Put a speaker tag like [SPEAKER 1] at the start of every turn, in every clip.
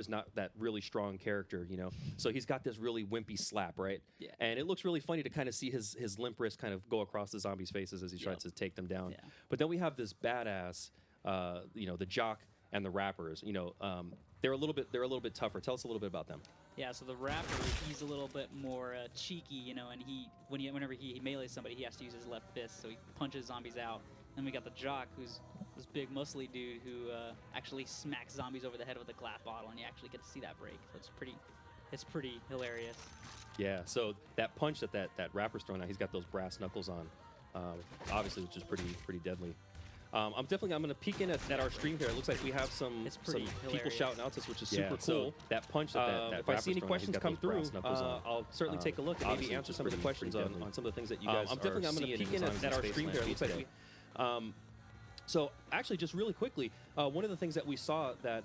[SPEAKER 1] is not that really strong character, you know. So he's got this really wimpy slap, right?
[SPEAKER 2] Yeah.
[SPEAKER 1] And it looks really funny to kind of see his limp wrist kind of go across the zombies' faces as he tries to take them down.
[SPEAKER 2] Yeah.
[SPEAKER 1] But then we have this badass, you know, the jock and the rappers. You know, they're a little bit tougher. Tell us a little bit about them.
[SPEAKER 2] Yeah, so the rapper, he's a little bit more cheeky, you know, and whenever he melees somebody, he has to use his left fist, so he punches zombies out. Then we got the jock, who's this big muscly dude who actually smacks zombies over the head with a glass bottle, and you actually get to see that break. So it's pretty hilarious.
[SPEAKER 1] Yeah. So that punch that rapper's throwing out, he's got those brass knuckles on, obviously, which is pretty deadly. I'm going to peek in at our stream here. It looks like we have some people shouting out to us, which is super cool. So that punch that
[SPEAKER 3] if I see any questions come through,
[SPEAKER 1] I'll certainly take a look and maybe answer some of the questions on some of the things that you guys
[SPEAKER 3] I'm
[SPEAKER 1] are
[SPEAKER 3] going to peek in at our stream here. It looks like
[SPEAKER 1] so actually, just really quickly, one of the things that we saw that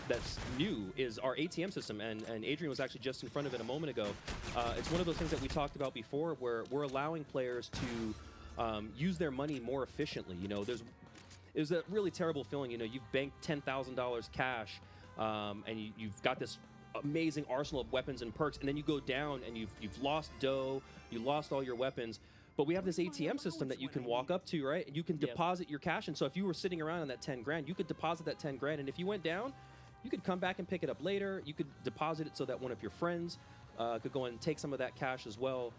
[SPEAKER 1] that's new is our ATM system, and Adrian was actually just in front of it a moment ago. It's one of those things that we talked about before, where we're allowing players to use their money more efficiently. You know, it was a really terrible feeling. You know, you've banked $10,000 cash, and you've got this amazing arsenal of weapons and perks, and then you go down and you've lost dough, you lost all your weapons. But we have this ATM system that you can walk up to, right? And you can deposit your cash. And so if you were sitting around on that 10 grand, you could deposit that 10 grand. And if you went down, you could come back and pick it up later. You could deposit it so that one of your friends could go and take some of that cash as well.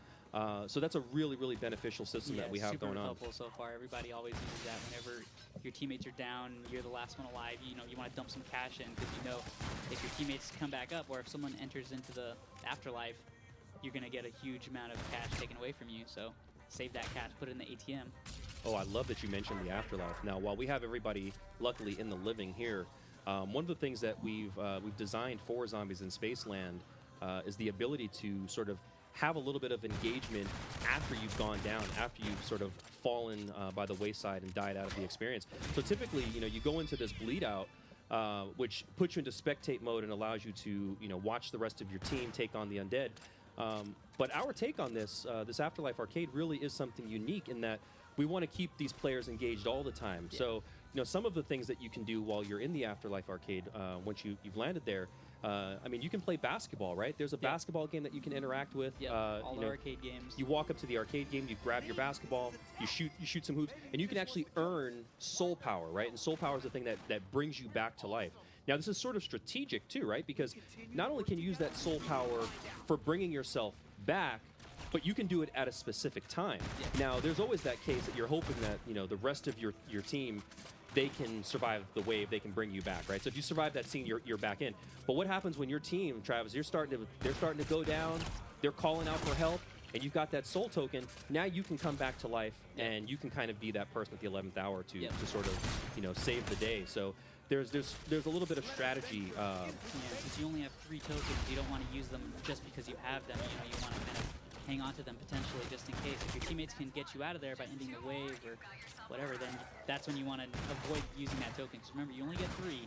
[SPEAKER 1] So that's a really beneficial system that we have going on.
[SPEAKER 2] Super helpful so far. Everybody always uses that whenever your teammates are down, you're the last one alive. You know, you want to dump some cash in because you know if your teammates come back up or if someone enters into the afterlife, you're going to get a huge amount of cash taken away from you. So save that cash, put it in the ATM.
[SPEAKER 1] Oh, I love that you mentioned the afterlife. Now, while we have everybody luckily in the living here, one of the things that we've designed for Zombies in Spaceland is the ability to sort of have a little bit of engagement after you've gone down, after you've sort of fallen by the wayside and died out of the experience. So typically, you know, you go into this bleed out, which puts you into spectate mode and allows you to, you know, watch the rest of your team take on the undead. But our take on this Afterlife Arcade really is something unique in that we want to keep these players engaged all the time. Yeah. So, you know, some of the things that you can do while you're in the Afterlife Arcade, once you've landed there, I mean, you can play basketball, right? There's a basketball game that you can interact with.
[SPEAKER 2] All the arcade games.
[SPEAKER 1] You walk up to the arcade game, you grab your basketball, you shoot some hoops, and you can actually earn soul power, right? And soul power is the thing that brings you back to life. Now, this is sort of strategic, too, right? Because not only can you use that soul power for bringing yourself back, but you can do it at a specific time. Yeah. Now, there's always that case that you're hoping that, you know, the rest of your team, they can survive the wave, they can bring you back, right? So if you survive that scene, you're back in. But what happens when your team, Travis, they're starting to go down, they're calling out for help, and you've got that soul token, now you can come back to life, and you can kind of be that person at the 11th hour to sort of, you know, save the day. So there's a little bit of strategy.
[SPEAKER 2] Since you only have 3 tokens, you don't want to use them just because you have them. You know, you want to kind of hang on to them potentially just in case. If your teammates can get you out of there by ending the wave or whatever, then that's when you want to avoid using that token. Because remember, you only get 3.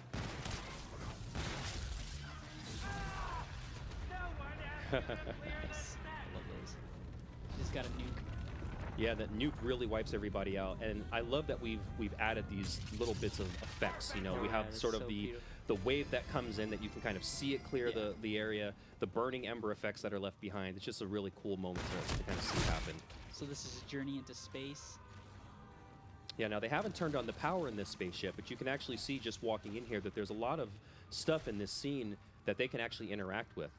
[SPEAKER 2] Nice. I love those. Just got a nuke.
[SPEAKER 1] Yeah, that nuke really wipes everybody out, and I love that we've added these little bits of effects. You know, we have sort of the wave that comes in that you can kind of see it clear the area, the burning ember effects that are left behind. It's just a really cool moment to kind of see happen.
[SPEAKER 2] So this is a journey into space.
[SPEAKER 1] Yeah, now they haven't turned on the power in this spaceship, but you can actually see just walking in here that there's a lot of stuff in this scene that they can actually interact with.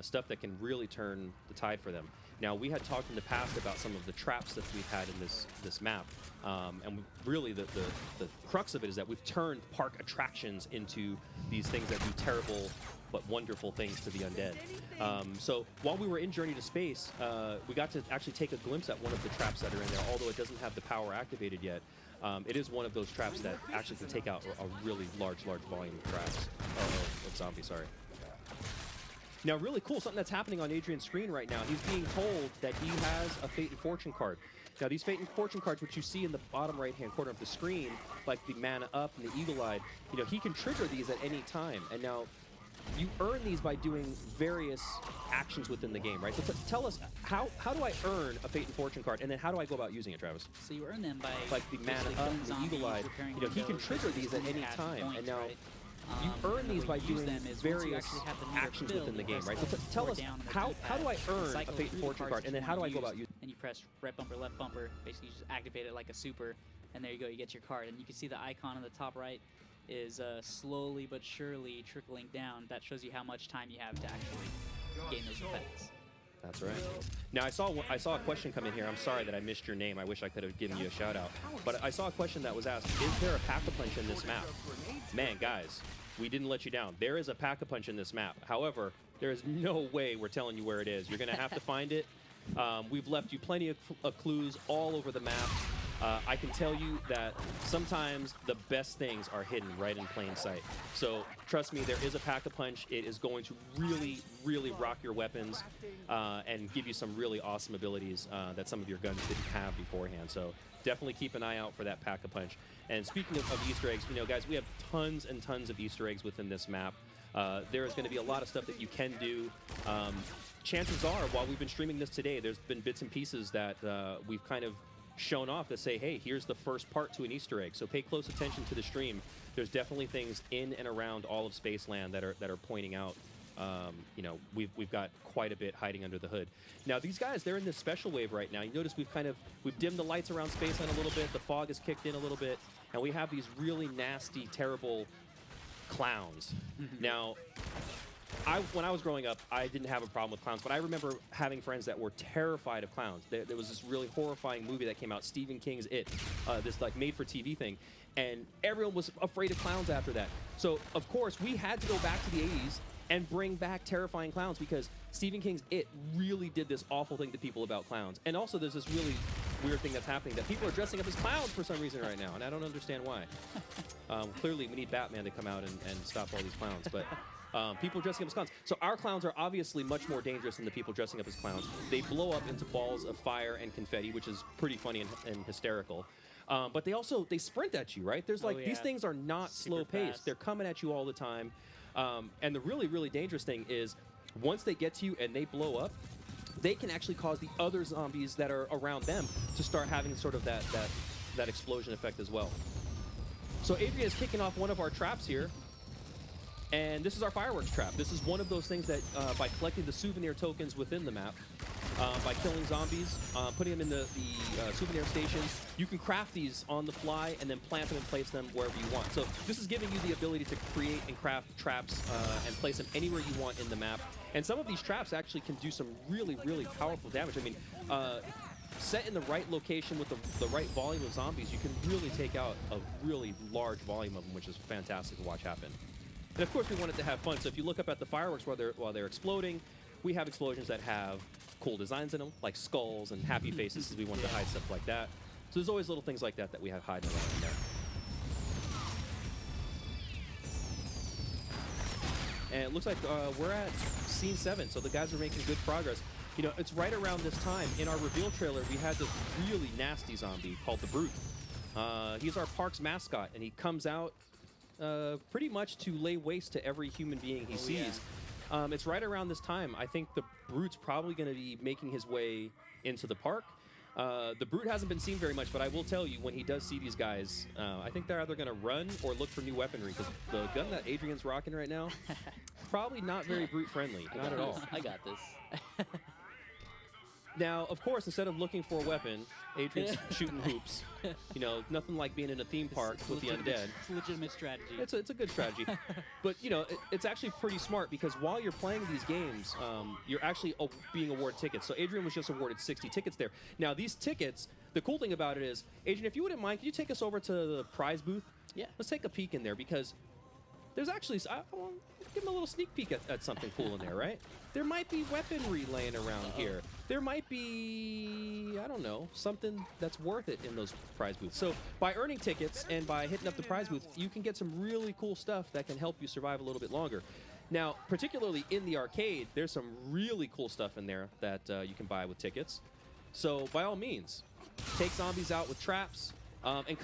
[SPEAKER 1] Stuff that can really turn the tide for them. Now, we had talked in the past about some of the traps that we've had in this map, and really the crux of it is that we've turned park attractions into these things that do terrible but wonderful things to the undead. So while we were in Journey to Space, we got to actually take a glimpse at one of the traps that are in there, although it doesn't have the power activated yet. It is one of those traps that actually can take out a really large volume of traps. Of zombies, sorry. Now, really cool, something that's happening on Adrian's screen right now. He's being told that he has a Fate and Fortune card. Now, these Fate and Fortune cards, which you see in the bottom right-hand corner of the screen, like the Mana Up and the Eagle-Eyed, you know, he can trigger these at any time. And now, you earn these by doing various actions within the game, right? So tell us, how do I earn a Fate and Fortune card, and then how do I go about using it, Travis?
[SPEAKER 2] So you earn them by
[SPEAKER 1] like the Mana Up and the Eagle-Eyed. You know, he can trigger these at any time, and now You earn
[SPEAKER 2] and the
[SPEAKER 1] these
[SPEAKER 2] way
[SPEAKER 1] by
[SPEAKER 2] you use
[SPEAKER 1] doing
[SPEAKER 2] them is once you
[SPEAKER 1] various
[SPEAKER 2] actually have the meter
[SPEAKER 1] actions
[SPEAKER 2] filled,
[SPEAKER 1] within the
[SPEAKER 2] you
[SPEAKER 1] game,
[SPEAKER 2] press
[SPEAKER 1] right? So
[SPEAKER 2] up
[SPEAKER 1] tell
[SPEAKER 2] or
[SPEAKER 1] us,
[SPEAKER 2] down on the
[SPEAKER 1] how do I
[SPEAKER 2] D-pad,
[SPEAKER 1] earn a
[SPEAKER 2] cycle
[SPEAKER 1] Fate
[SPEAKER 2] through
[SPEAKER 1] and
[SPEAKER 2] the
[SPEAKER 1] Fortune
[SPEAKER 2] cards
[SPEAKER 1] card,
[SPEAKER 2] that
[SPEAKER 1] and
[SPEAKER 2] you
[SPEAKER 1] then how do I
[SPEAKER 2] wanna
[SPEAKER 1] go about
[SPEAKER 2] use,
[SPEAKER 1] using?
[SPEAKER 2] and you press right bumper, left bumper. Basically, you just activate it like a super, and there you go. You get your card, and you can see the icon on the top right is slowly but surely trickling down. That shows you how much time you have to actually gain those effects.
[SPEAKER 1] That's right. Now I saw a question come in here. I'm sorry that I missed your name. I wish I could have given you a shout out. But I saw a question that was asked: is there a pack-a-punch in this map? Man, guys, we didn't let you down. There is a pack-a-punch in this map. However, there is no way we're telling you where it is. You're gonna have to find it. We've left you plenty of clues all over the map. I can tell you that sometimes the best things are hidden right in plain sight. So trust me, there is a pack-a-punch. It is going to really, really rock your weapons and give you some really awesome abilities that some of your guns didn't have beforehand. So definitely keep an eye out for that pack-a-punch. And speaking of Easter eggs, you know, guys, we have tons and tons of Easter eggs within this map. There is going to be a lot of stuff that you can do. Chances are, while we've been streaming this today, there's been bits and pieces that we've kind of shown off to say, hey, here's the first part to an Easter egg. So pay close attention to the stream. There's definitely things in and around all of Spaceland that are pointing out. You know, we've got quite a bit hiding under the hood. Now these guys, they're in this special wave right now. You notice we've dimmed the lights around Spaceland a little bit. The fog has kicked in a little bit, and we have these really nasty, terrible clowns. Now, when I was growing up, I didn't have a problem with clowns, but I remember having friends that were terrified of clowns. There was this really horrifying movie that came out, Stephen King's It, this like made-for-TV thing, and everyone was afraid of clowns after that. So, of course, we had to go back to the 80s and bring back terrifying clowns because Stephen King's It really did this awful thing to people about clowns. And also, there's this really weird thing that's happening that people are dressing up as clowns for some reason right now, and I don't understand why. Clearly, we need Batman to come out and stop all these clowns, but... people dressing up as clowns. So our clowns are obviously much more dangerous than the people dressing up as clowns. They blow up into balls of fire and confetti, which is pretty funny and hysterical. But they sprint at you, right? There's like, these things are not slow paced. They're coming at you all the time. And the really, really dangerous thing is once they get to you and they blow up, they can actually cause the other zombies that are around them to start having sort of that explosion effect as well. So Adrian is kicking off one of our traps here. And this is our fireworks trap. This is one of those things that, by collecting the souvenir tokens within the map, by killing zombies, putting them in the souvenir stations, you can craft these on the fly and then plant them and place them wherever you want. So this is giving you the ability to create and craft traps and place them anywhere you want in the map. And some of these traps actually can do some really, really powerful damage. I mean, set in the right location with the right volume of zombies, you can really take out a really large volume of them, which is fantastic to watch happen. And of course, we wanted to have fun. So if you look up at the fireworks while they're exploding, we have explosions that have cool designs in them, like skulls and happy faces, because we wanted to hide stuff like that. So there's always little things like that that we have hiding around in there. And it looks like we're at scene 7, so the guys are making good progress. You know, it's right around this time. In our reveal trailer, we had this really nasty zombie called the Brute. He's our park's mascot, and he comes out pretty much to lay waste to every human being he sees. Yeah. It's right around this time. I think the Brute's probably going to be making his way into the park. The Brute hasn't been seen very much, but I will tell you, when he does see these guys, I think they're either going to run or look for new weaponry, because the gun that Adrian's rocking right now, probably not very Brute-friendly. Not at all.
[SPEAKER 2] I got this.
[SPEAKER 1] Now, of course, instead of looking for a weapon, Adrian's shooting hoops. You know, nothing like being in a theme park with the undead.
[SPEAKER 2] It's a legitimate strategy.
[SPEAKER 1] It's a good strategy. But, you know, it's actually pretty smart, because while you're playing these games, you're actually being awarded tickets. So Adrian was just awarded 60 tickets there. Now, these tickets, the cool thing about it is, Adrian, if you wouldn't mind, can you take us over to the prize booth?
[SPEAKER 2] Yeah.
[SPEAKER 1] Let's take a peek in there, because there's actually... give him a little sneak peek at something cool in there, right? There might be weaponry laying around here. There might be, I don't know, something that's worth it in those prize booths. So by earning tickets and by hitting up the prize booth, you can get some really cool stuff that can help you survive a little bit longer. Now, particularly in the arcade, there's some really cool stuff in there that you can buy with tickets. So by all means, take zombies out with traps, and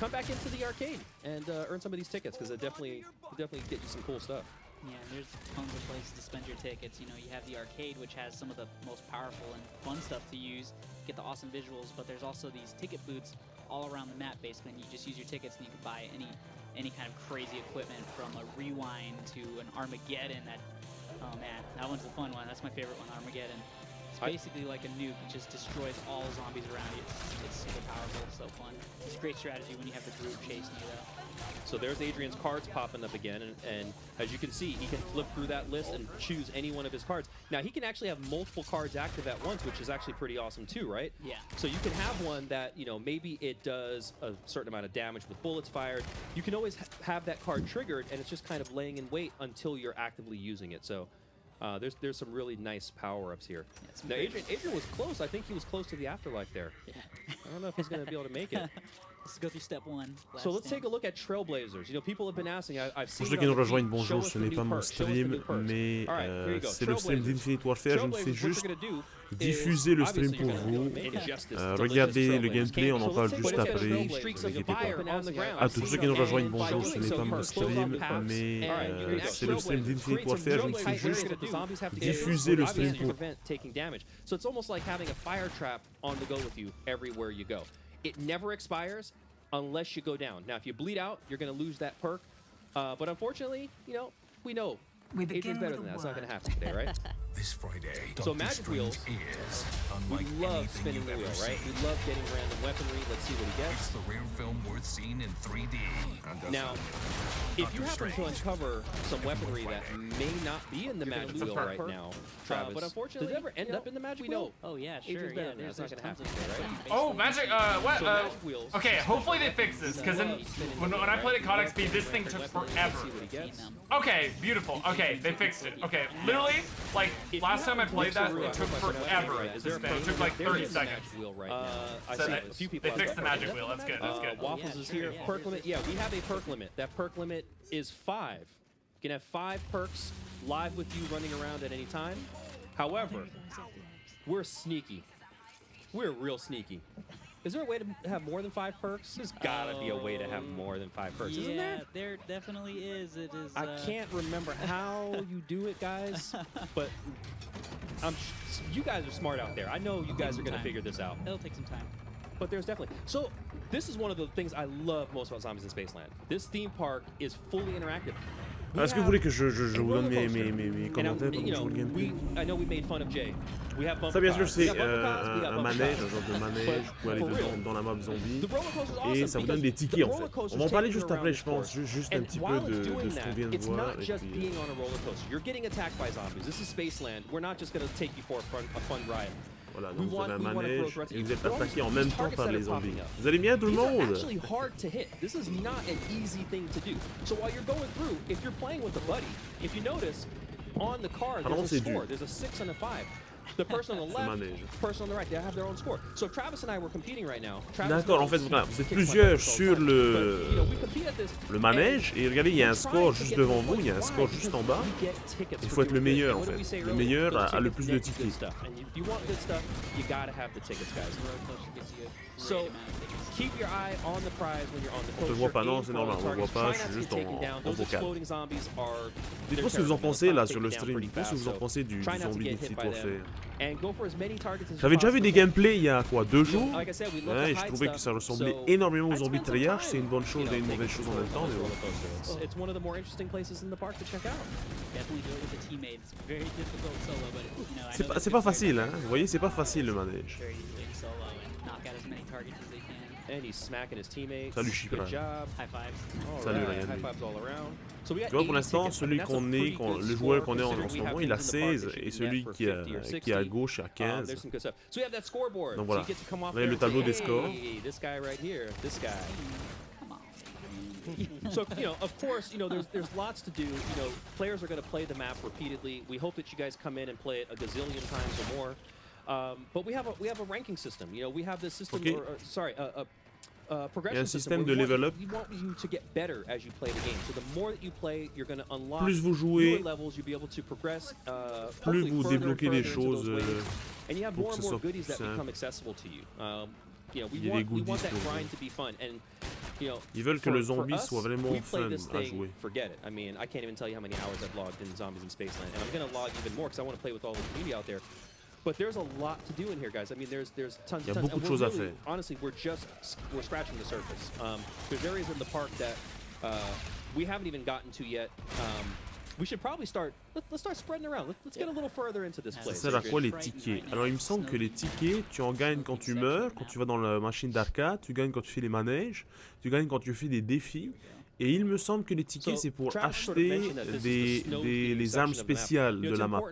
[SPEAKER 1] come back into the arcade and earn some of these tickets, because it definitely get you some cool stuff.
[SPEAKER 2] Yeah, there's tons of places to spend your tickets. You know, you have the arcade, which has some of the most powerful and fun stuff to use, get the awesome visuals, but there's also these ticket booths all around the map, basically, and you just use your tickets and you can buy any any kind of crazy equipment from a Rewind to an Armageddon. Oh man, that one's the fun one. That's my favorite one, Armageddon. It's basically like a nuke. It just destroys all zombies around you. It's super powerful, so fun. It's a great strategy when you have the group chasing you, though.
[SPEAKER 1] So there's Adrian's cards popping up again, and as you can see, he can flip through that list and choose any one of his cards. Now, he can actually have multiple cards active at once, which is actually pretty awesome too, right?
[SPEAKER 2] Yeah.
[SPEAKER 1] So you can have one that, you know, maybe it does a certain amount of damage with bullets fired. You can always have that card triggered, and it's just kind of laying in wait until you're actively using it. So there's some really nice power-ups here. Yeah, now, Adrian was close. I think he was close to the afterlife there.
[SPEAKER 2] Yeah.
[SPEAKER 1] I don't know if he's going to be able to make it.
[SPEAKER 2] Let's go through step 1.
[SPEAKER 1] So let's take a look at Trailblazers. You know, people have been asking. I've seen.
[SPEAKER 4] Pour ceux qui nous rejoignent, bonjour, ce n'est pas mon stream, mais c'est le stream d'Infinite Warfare. Je ne fais juste diffuser le stream pour vous. Regardez le gameplay, on en parle juste après. Ne vous inquiétez pas. À tous ceux qui nous rejoignent, bonjour, ce n'est pas mon stream, mais c'est le stream d'Infinite Warfare. Je ne fais juste diffuser le stream pour vous.
[SPEAKER 1] So it's almost like having a fire trap on the go with you everywhere you go. It never expires unless you go down. Now, if you bleed out, you're going to lose that perk. But unfortunately, you know, we know Adrian's better than that. It's not going to happen today, right?
[SPEAKER 5] This Friday,
[SPEAKER 1] so Magic Wheels, we love spinning the wheel, right? We love getting random weaponry. Let's see what he gets.
[SPEAKER 5] It's the rare film worth seeing in 3D.
[SPEAKER 1] Now, if you happen to uncover some weaponry that may not be in the Magic Wheel right now, Travis, but unfortunately, did it ever end up in the Magic Wheel?
[SPEAKER 2] Oh yeah, sure.
[SPEAKER 1] Adrian's better than that. It's not going to happen today, right?
[SPEAKER 6] Oh, Magic, what?
[SPEAKER 1] So
[SPEAKER 6] okay, hopefully they fix this, because when I played at COD XP, this thing took forever. Okay, beautiful. Okay, they fixed it. Okay, literally, like, last time I played that, it took forever to spin. It took like 30 seconds. So they fixed the Magic Wheel. That's good, that's good.
[SPEAKER 1] Waffles is here. Perk limit. Yeah, we have a perk limit. That perk limit is 5. You can have 5 perks live with you running around at any time. However, we're sneaky. We're real sneaky. Is there a way to have more than 5 perks? There's gotta be a way to have more than 5 perks, isn't there?
[SPEAKER 2] Yeah, there definitely is. It is.
[SPEAKER 1] I can't remember how you do it, guys, but you guys are smart out there. I know you guys are gonna figure this out.
[SPEAKER 2] It'll take some time.
[SPEAKER 1] But there's definitely. So this is one of the things I love most about Zombies in Spaceland. This theme park is fully interactive.
[SPEAKER 4] Est-ce que vous voulez que je vous donne mes commentaires pour jouer le gameplay?
[SPEAKER 1] I know we made fun of Jay. We have
[SPEAKER 4] Ça, bien sûr, c'est un manège, un genre de manège. Vous pouvez aller dans la map zombie et ça vous donne des tickets en fait. On va en parler juste après, je pense, juste un petit peu de ce qu'on vient de voir.
[SPEAKER 1] It's not just being on a roller coaster. You're getting attacked by zombies. This is Spaceland. We're not just going to take you for a fun ride.
[SPEAKER 4] Voilà, donc vous avez un manège et vous êtes attaqué en même temps par les zombies. Vous allez bien tout le monde?
[SPEAKER 1] It's actually hard to hit. This is not an easy thing to do. So while you're going through, if you're playing with a buddy, if you notice, on the card there's a score. There's a 6 and a 5. The person on the left, person on the right, they have their own score. So Travis and I were competing right now.
[SPEAKER 4] D'accord, en fait, voilà, vous êtes plusieurs sur le manège et regardez, il y a un score juste devant vous, il y a un score juste en bas. Il faut être le meilleur en fait. Le meilleur a le plus de tickets.
[SPEAKER 1] So keep your eye on the prize when you're on the coaster.
[SPEAKER 4] On te voit pas, non, c'est normal, on ne voit pas, je suis juste en vocal. Dites-moi ce que vous en pensez là sur le stream, dites-moi ce que vous en pensez du zombie d'Infinite Warfare. J'avais déjà vu des gameplays il y a quoi, 2 jours, et je trouvais que ça ressemblait énormément aux zombies de Treyarch, c'est une bonne chose et une mauvaise chose en même temps, mais bon.
[SPEAKER 1] It's one of the more interesting places in the park to check out.
[SPEAKER 2] Definitely do it with a teammate. It's very difficult solo, but you know,
[SPEAKER 4] c'est pas facile, hein. Vous voyez, c'est pas facile le manège.
[SPEAKER 2] Very easily solo and knock out as many targets as they can.
[SPEAKER 1] And he's smacking his teammates.
[SPEAKER 4] Salut Chypre.
[SPEAKER 1] Good job.
[SPEAKER 2] High fives.
[SPEAKER 4] Salut,
[SPEAKER 1] right.
[SPEAKER 4] regardez.
[SPEAKER 1] High fives all around. So we got
[SPEAKER 4] tu vois, pour l'instant, celui qu'on est, le joueur qu'on est en ce moment, il a 16 et celui qui est à gauche a 15. Donc voilà, vous avez le tableau des scores.
[SPEAKER 1] This guy right here, this guy. So, you know, of course, you know, there's lots to do. You know, players are going to play the map repeatedly. We hope that you guys come in and play it a gazillion times or more. But we have a ranking system. You know, we have this system.
[SPEAKER 4] Okay.
[SPEAKER 1] Progression
[SPEAKER 4] system de level up.
[SPEAKER 1] We want you to get better as you play the game. So the more that you play, you're going to unlock
[SPEAKER 4] plus vous jouez,
[SPEAKER 1] levels. You'll be able to progress.
[SPEAKER 4] Plus vous débloquez des choses.
[SPEAKER 1] And you have more and more goodies that become accessible to you. You know, we want that grind to be fun. And you know,
[SPEAKER 4] ils veulent que le zombie soit vraiment fun à jouer.
[SPEAKER 1] Forget it. I mean, I can't even tell you how many hours I've logged in Zombies in Spaceland, and I'm going to log even more because I want to play with all the community out there. But there's a lot to do in here, guys. I mean, there's tons.
[SPEAKER 4] Il y a beaucoup de choses à faire.
[SPEAKER 1] Honestly, we're scratching the surface. There's areas in the park that we haven't even gotten to yet. We should probably start. Let's start spreading around. Let's get a little further into this place.
[SPEAKER 4] Ça sert à quoi les tickets? Alors il me semble que les tickets, tu en gagnes quand tu meurs, quand tu vas dans la machine d'arcade, tu gagnes quand tu fais les manèges, tu gagnes quand tu fais des défis. Et il me semble que les tickets, c'est pour acheter les armes spéciales de la map.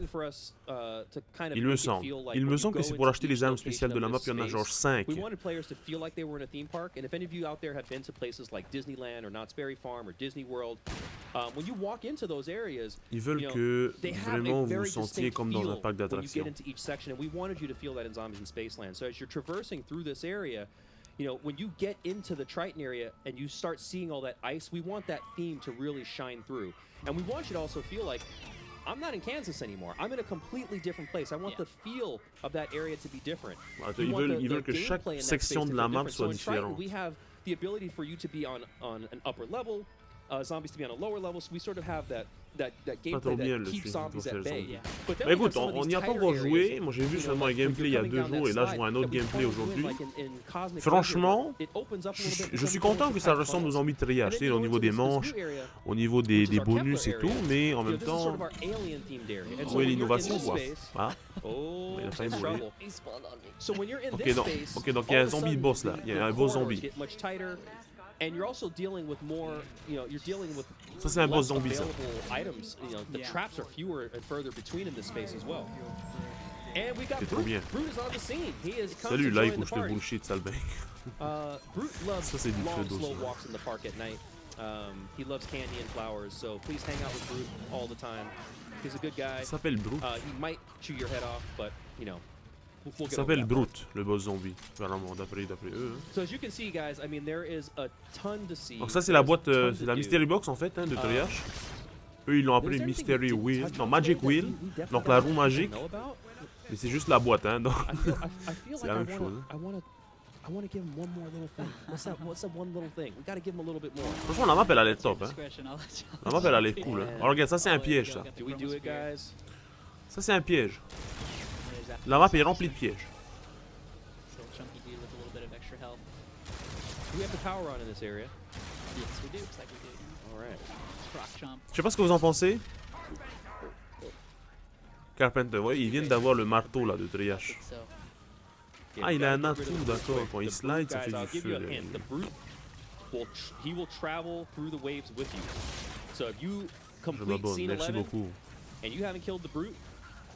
[SPEAKER 4] Il me semble. Il me semble que c'est pour acheter les armes spéciales de la map, il y en a genre 5.
[SPEAKER 1] We wanted players to feel like they were in a theme park, and if any of you out there have been to places like Disneyland or Knott's Berry Farm or Disney World, when you walk into those areas,
[SPEAKER 4] Ils veulent que vraiment vous vous sentiez comme dans un parc
[SPEAKER 1] when you
[SPEAKER 4] d'attractions.
[SPEAKER 1] get into each section, and we wanted you to feel that in Zombies in Spaceland. So as you're traversing through this area, you know, when you get into the Triton area and you start seeing all that ice, we want that theme to really shine through. And we want you to also feel like, I'm not in Kansas anymore. I'm in a completely different place. I want the feel of that area to be different.
[SPEAKER 4] Ils veulent que chaque section de la map soit différente.
[SPEAKER 1] We have the ability for you to be on an upper level, zombies to be on a lower level, so we sort of have that gameplay that keeps zombies at bay.
[SPEAKER 4] Bah écoute, on n'y a pas encore joué. Moi j'ai vu seulement un gameplay il y a 2 jours et là je vois un autre gameplay aujourd'hui. Franchement, je suis content que ça ressemble aux zombies de triage, au niveau des manches, au niveau des bonus et tout, mais en même temps, où est l'innovation quoi? Ah, il a failli mourir. Ok, donc il y a un zombie boss là, il y a un boss zombie.
[SPEAKER 1] And you're also dealing with more, you know, you're dealing with
[SPEAKER 4] ça c'est un boss zombie ça.
[SPEAKER 1] Items, you know, the traps are fewer and further between in this space as well. And we got
[SPEAKER 4] Brute
[SPEAKER 1] is on the scene. He is
[SPEAKER 4] salut là, écoute, je te bullshit sale bec.
[SPEAKER 1] Brute loves
[SPEAKER 4] ça, c'est
[SPEAKER 1] long, slow walks in the park at night. He loves candy and flowers, so please hang out with Brute all the time. He's a good guy.
[SPEAKER 4] Il s'appelle Brute.
[SPEAKER 1] He might chew your head off, but, you know,
[SPEAKER 4] il s'appelle Brute, le boss zombie, vraiment, d'après eux.
[SPEAKER 1] So as you can see, guys, I mean, there is a ton to see.
[SPEAKER 4] Donc ça c'est la boîte, c'est la Mystery Box en fait, hein, de triage. Eux ils l'ont appelé Mystery Wheel, non Magic Wheel, donc la roue magique. Mais c'est juste la boîte, hein, donc c'est la même chose.
[SPEAKER 1] I want to give him one more little thing. What's that one little thing? We got to give him a little bit more.
[SPEAKER 4] Franchement la map elle a l'air top, hein. La map elle a l'air cool, hein. Alors regarde, ça c'est un piège ça.
[SPEAKER 1] Do we do it, guys?
[SPEAKER 4] Ça c'est un piège. La map est remplie de pièges.
[SPEAKER 1] We have the power on in this area.
[SPEAKER 2] Yes, we do. Looks like we do.
[SPEAKER 1] All right.
[SPEAKER 2] Rock chomp.
[SPEAKER 4] Je sais pas ce que vous en pensez. Carpenter, ouais, ils viennent d'avoir le marteau là de triage. Ah, il a un atout, d'accord. Quand il slide, ça fait du feu.
[SPEAKER 1] The Brute he will travel through the waves with you. So if you complete scene 11 and you haven't killed the Brute,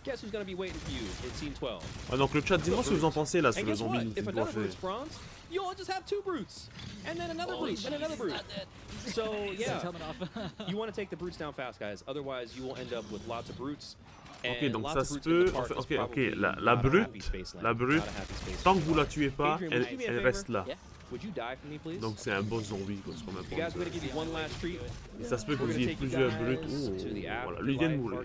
[SPEAKER 1] guess who's going to be waiting for you in scene 12?
[SPEAKER 4] Ah, donc le chat, dis-moi ce que vous en pensez là sur le zombie
[SPEAKER 1] if another Brute's bronze, you'll just have 2 Brutes, and then another Brute, and another Brute. So yeah, you want to take the Brutes down fast, guys. Otherwise, you will end up with lots of Brutes.
[SPEAKER 4] Ok, donc ça se peut. Ok, la brute, tant que vous la tuez pas, elle reste là. Donc c'est un boss zombie, quoi, c'est comme un boss. Et ça se peut que vous ayez plusieurs brutes. Oh, voilà, lui vient de mourir.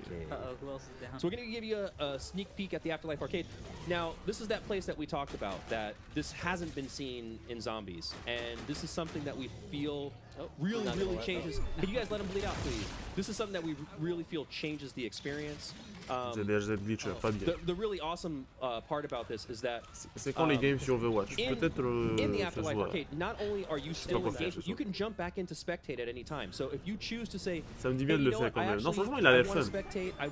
[SPEAKER 1] So we're going to give you a sneak peek at the Afterlife Arcade. Now, this is that place that we talked about, that this hasn't been seen in Zombies, and this is something that we feel really changes. Can you guys let him bleed out, please? This is something that we really feel changes the experience.
[SPEAKER 4] Glitcher, pas bien.
[SPEAKER 1] The really awesome part about this is that
[SPEAKER 4] c'est quand les games sur Overwatch. Peut-être
[SPEAKER 1] in the Afterlife Arcade, not only are you still engaged, you can jump back into spectate at any time. So if you choose to say,
[SPEAKER 4] ça me dit bien de le faire quand même. Non, franchement, il a l'air fun.
[SPEAKER 1] I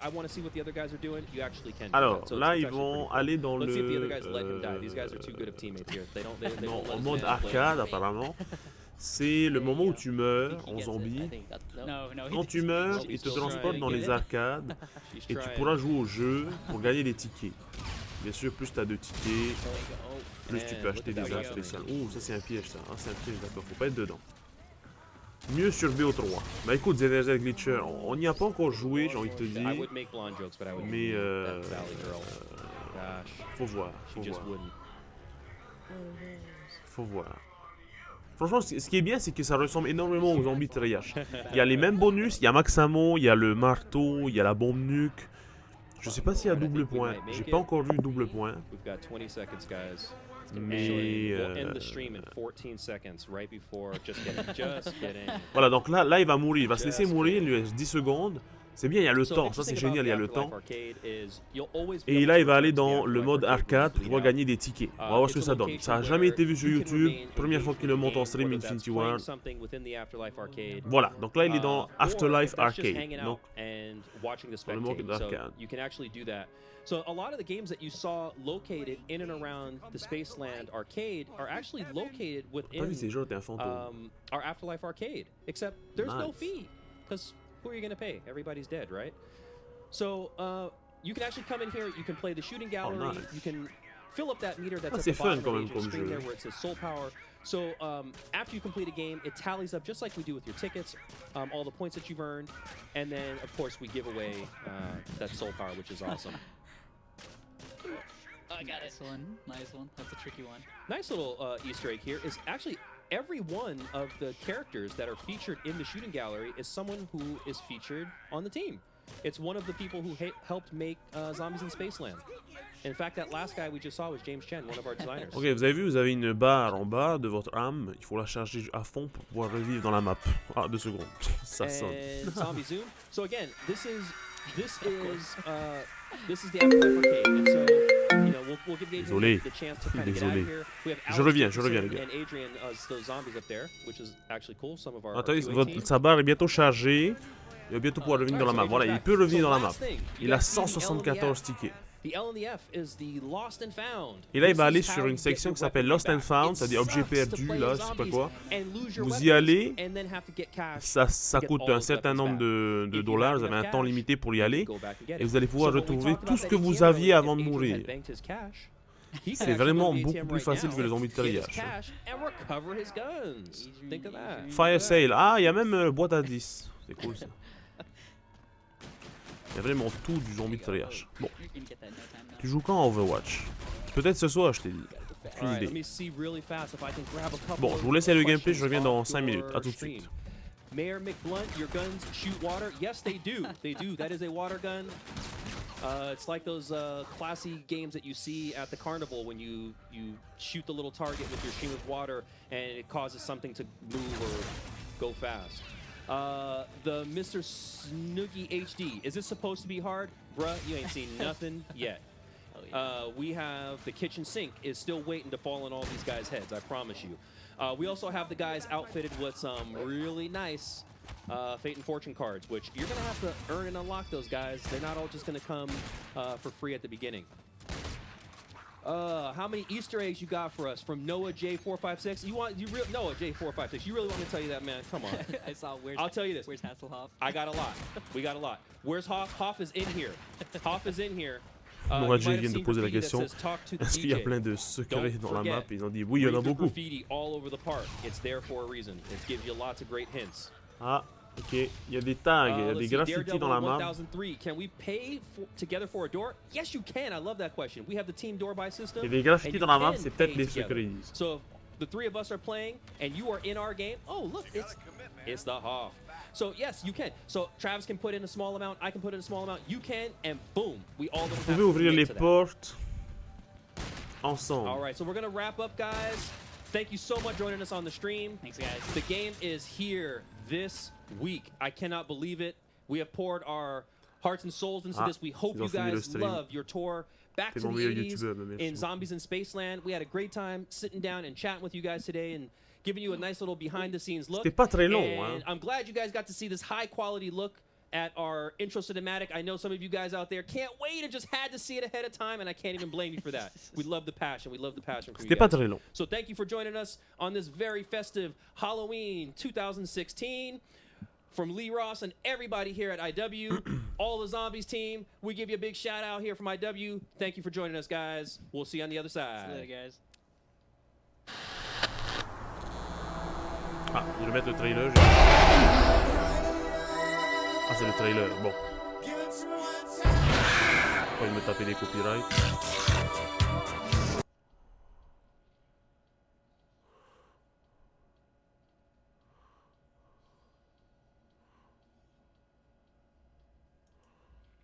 [SPEAKER 1] want to see what the other guys are doing. You actually can.
[SPEAKER 4] Alors là, ils vont aller dans le.
[SPEAKER 1] Let's see if the other guys let him die. These guys are too good of teammates here. They don't.
[SPEAKER 4] Non, en mode arcade apparemment. C'est le moment où tu meurs en zombie. Quand tu meurs, il te transporte dans les arcades et tu pourras jouer au jeu pour gagner des tickets. Bien sûr, plus tu as de tickets, plus tu peux acheter des armes spéciales. Oh, ça c'est un piège ça. Ah, c'est un piège, d'accord, faut pas être dedans. Mieux sur BO3. Bah écoute, ZRZ Glitcher, on n'y a pas encore joué, j'ai envie de te dire. Mais faut voir. Faut voir. Franchement, ce qui est bien, c'est que ça ressemble énormément aux zombies de triage. Il y a les mêmes bonus, il y a Max Ammo, il y a le marteau, il y a la bombe nuque. Je sais pas s'il y a double point. J'ai pas encore vu double point. Mais voilà, donc là il va mourir. Il va se laisser mourir, il lui reste 10 secondes. C'est bien, il y a le temps, ça c'est génial, il y a le temps. Et là, il va aller dans le mode arcade pour pouvoir gagner des tickets. On va voir ce que ça donne. Ça n'a jamais été vu sur YouTube. Première fois qu'il le monte en stream, Infinity Ward. Voilà, donc là, il est dans Afterlife Arcade. Donc, dans le mode arcade.
[SPEAKER 1] So a lot of the games that you saw located in and around the Spaceland arcade are actually located within our Afterlife arcade, except there's no fee, because who are you going to pay? Everybody's dead, right? So you can actually come in here, you can play the shooting gallery, you can fill up that meter that's at the bottom of the screen there where it says soul power. So after you complete a game, it tallies up just like we do with your tickets, all the points that you've earned, and then of course we give away that soul power, which is awesome.
[SPEAKER 2] I got it. Nice one. That's a tricky one.
[SPEAKER 1] Nice little Easter egg here is actually every one of the characters that are featured in the shooting gallery is someone who is featured on the team. It's one of the people who helped make Zombies in Spaceland. In fact, that last guy we just saw was James Chen, one of our designers.
[SPEAKER 4] Ok, vous avez vu, vous avez une barre en bas de votre âme. Il faut la charger à fond pour pouvoir revivre dans la map. Ah, 2 secondes. Ça sonne.
[SPEAKER 1] Zombie Zoom. So again, this is the Afterlife arcade, and so you know we'll give Adrian the chance to kind of get out of here. We have
[SPEAKER 4] je reviens les gars.
[SPEAKER 1] And Adrian those zombies up there, which is actually cool. Some of our
[SPEAKER 4] attendez, sa barre est bientôt chargée. Il va bientôt pouvoir revenir dans la map. Voilà, il peut revenir dans la map. Il a 174 tickets. Et là, il va aller sur une section qui s'appelle Lost and Found, c'est-à-dire objets perdus, là, je sais pas quoi. Vous y allez, ça coûte un certain nombre de dollars, vous avez un temps limité pour y aller, et vous allez pouvoir retrouver tout ce que vous aviez avant de mourir. C'est vraiment beaucoup plus facile que les zombies de triage. Fire Sale, ah, il y a même une boîte à 10, c'est cool ça. Il y a vraiment tout du zombie de triage. Bon. Tu joues quand Overwatch? Peut-être ce soir, je t'ai dit. Aucune idée. Bon, je vous laisse le gameplay, je reviens dans 5 minutes. A tout de suite.
[SPEAKER 1] Mayor McBlunt, your guns shoot water? Yes, they do. They do. That is a water gun. It's like those classy games that you see at the carnival when you shoot the little target with your stream of water and it causes something to move or go fast. The Mr. Snooky HD. Is this supposed to be hard? Bruh, you ain't seen nothing yet. We have the kitchen sink is still waiting to fall on all these guys' heads, I promise you. We also have the guys outfitted with some really nice Fate and Fortune cards, which you're going to have to earn and unlock those guys. They're not all just going to come for free at the beginning. How many Easter eggs you got for us from Noah J456? Noah J456? You really want me to tell you that, man? Come on.
[SPEAKER 2] I saw.
[SPEAKER 1] I'll tell you this.
[SPEAKER 2] Where's Hasselhoff?
[SPEAKER 1] I got a lot. We got a lot. Where's Hoff? Hoff is in here. Hoff is in here.
[SPEAKER 4] Moragé vient de poser la question. Est-ce qu'il y a plein de secrets dans la map? Ils ont dit oui, il y en a beaucoup.
[SPEAKER 1] All over the park. It's there for a reason. It gives you lots of great hints.
[SPEAKER 4] Ah. Ok, il y a des tags, il y a des graffitis dans la map.
[SPEAKER 1] 1003. Can we pay together for a door? Yes, you can. I love that question. We have the team door buy system.
[SPEAKER 4] Il y a des graffitis dans la map, c'est peut-être les secrets.
[SPEAKER 1] So, the three of us are playing, and you are in our game. Oh, look, it's the Hoff. So yes, you can. So Travis can put in a small amount. I can put in a small amount. You can, and boom, we all.
[SPEAKER 4] Vous pouvez ouvrir les portes ensemble.
[SPEAKER 1] All right, so we're gonna wrap up, guys. Thank you so much for joining us on the stream.
[SPEAKER 2] Thanks, guys.
[SPEAKER 1] The game is here this week. I cannot believe it. We have poured our hearts and souls into this. We hope you guys love your tour back to the 80s in Zombies in Spaceland. We had a great time sitting down and chatting with you guys today and giving you a nice little behind-the-scenes look.
[SPEAKER 4] C'était pas très long, hein?
[SPEAKER 1] I'm glad you guys got to see this high-quality look at our intro cinematic. I know some of you guys out there can't wait and just had to see it ahead of time, and I can't even blame you for that. We love the passion. We love the passion from you guys.
[SPEAKER 4] C'était pas très long.
[SPEAKER 1] So thank you for joining us on this very festive Halloween 2016. From Lee Ross and everybody here at IW, all the Zombies team, we give you a big shout out here from IW. Thank you for joining us, guys. We'll see you on the other side.
[SPEAKER 2] See you later, guys.
[SPEAKER 4] Ah, je vais mettre le trailer. Ah, c'est le trailer, bon. Pas me taper des copyrights.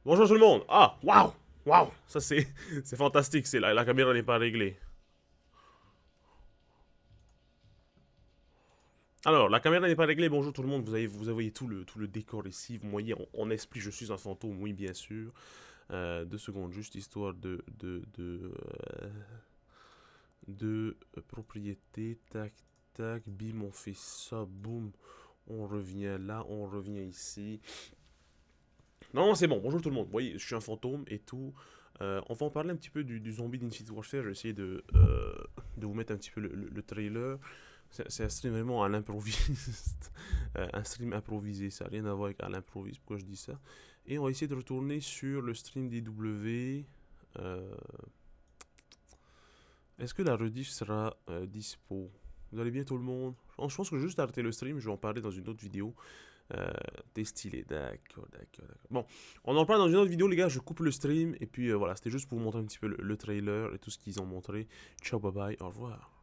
[SPEAKER 4] Bonjour tout le monde. Ah, waouh, waouh, ça c'est fantastique. C'est la caméra n'est pas réglée. Alors, la caméra n'est pas réglée. Bonjour tout le monde. Vous avez tout le décor ici. Vous voyez, en esprit, je suis un fantôme. Oui, bien sûr. 2 secondes, juste histoire de propriété. Tac, tac. Bim, on fait ça. Boum. On revient là. On revient ici. Non, c'est bon. Bonjour tout le monde. Vous voyez, je suis un fantôme et tout. On va en parler un petit peu du zombie d'Infinite Warfare. Je vais essayer de vous mettre un petit peu le trailer. C'est un stream vraiment à l'improviste. Un stream improvisé. Ça n'a rien à voir avec à l'improviste. Pourquoi je dis ça? Et on va essayer de retourner sur le stream DW. Est-ce que la rediff sera dispo? Vous allez bien tout le monde? Je pense que je vais juste arrêter le stream. Je vais en parler dans une autre vidéo. T'es stylé, d'accord. Bon, on en parle dans une autre vidéo, les gars. Je coupe le stream. Et puis voilà, c'était juste pour vous montrer un petit peu le trailer et tout ce qu'ils ont montré. Ciao, bye bye, au revoir.